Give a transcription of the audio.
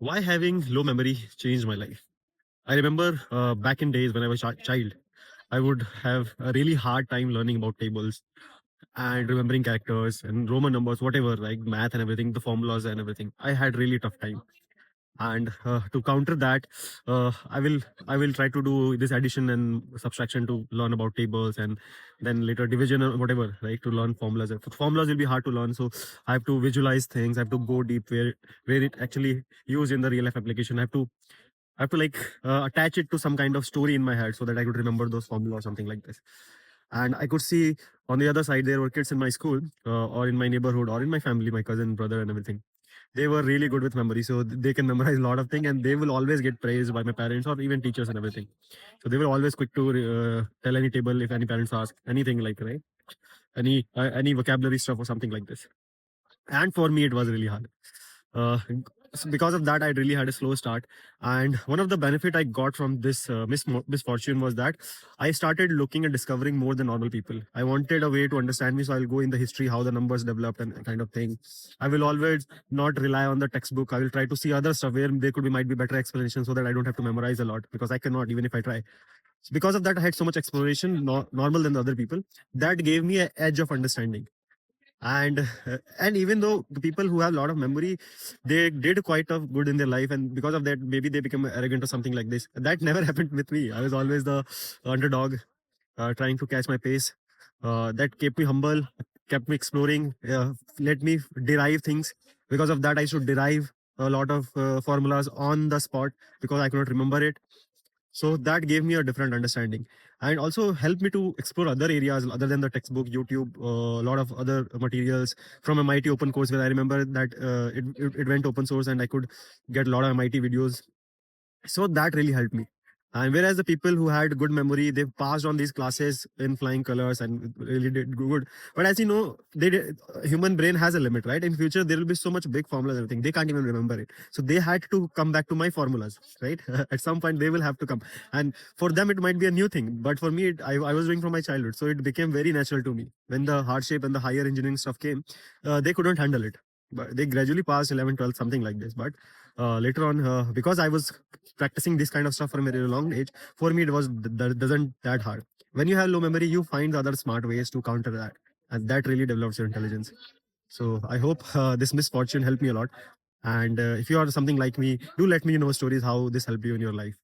Why having low memory changed my life? I remember back in days when I was a child, I would have a really hard time learning about tables and remembering characters and Roman numbers, whatever, like math and everything, the formulas and everything. I had really tough time. And to counter that, I will try to do this addition and subtraction to learn about tables, and then later division or whatever, right, to learn formulas. Formulas will be hard to learn, so I have to visualize things. I have to go deep where it actually used in the real life application. I have to like attach it to some kind of story in my head so that I could remember those formulas or something like this. And I could see on the other side there were kids in my school, or in my neighborhood, or in my family, my cousin, brother, and everything. They were really good with memory, so they can memorize a lot of things, and they will always get praised by my parents or even teachers and everything. So they were always quick to tell any table if any parents ask anything, like, right, any vocabulary stuff or something like this. And for me it was really hard. So because of that, I really had a slow start. And one of the benefit I got from this misfortune was that I started looking and discovering more than normal people. I wanted a way to understand me, so I'll go in the history, how the numbers developed and kind of thing. I will always not rely on the textbook. I will try to see other stuff where there could be might be better explanation, so that I don't have to memorize a lot, because I cannot even if I try. So because of that, I had so much exploration, normal than the other people. That gave me an edge of understanding. And even though the people who have a lot of memory, they did quite of good in their life, and because of that maybe they become arrogant or something like this. That never happened with me. I was always the underdog, trying to catch my pace. That kept me humble, kept me exploring, let me derive things. Because of that, I should derive a lot of formulas on the spot because I could not remember it. So that gave me a different understanding, and also helped me to explore other areas other than the textbook, YouTube, a lot of other materials from MIT open course, where I remember that it went open source and I could get a lot of MIT videos. So that really helped me. And whereas the people who had good memory, they passed on these classes in flying colors and really did good. But as you know, human brain has a limit, right? In future there will be so much big formulas and everything, they can't even remember it. So they had to come back to my formulas, right? At some point they will have to come, and for them it might be a new thing, but for me I was doing from my childhood, so it became very natural to me. When the hardship and the higher engineering stuff came, they couldn't handle it, but they gradually passed 11, 12, something like this. But later on, because I was practicing this kind of stuff from a very long age, for me it was doesn't that hard. When you have low memory, you find the other smart ways to counter that, and that really develops your intelligence. So I hope this misfortune helped me a lot. And if you are something like me, do let me know stories how this helped you in your life.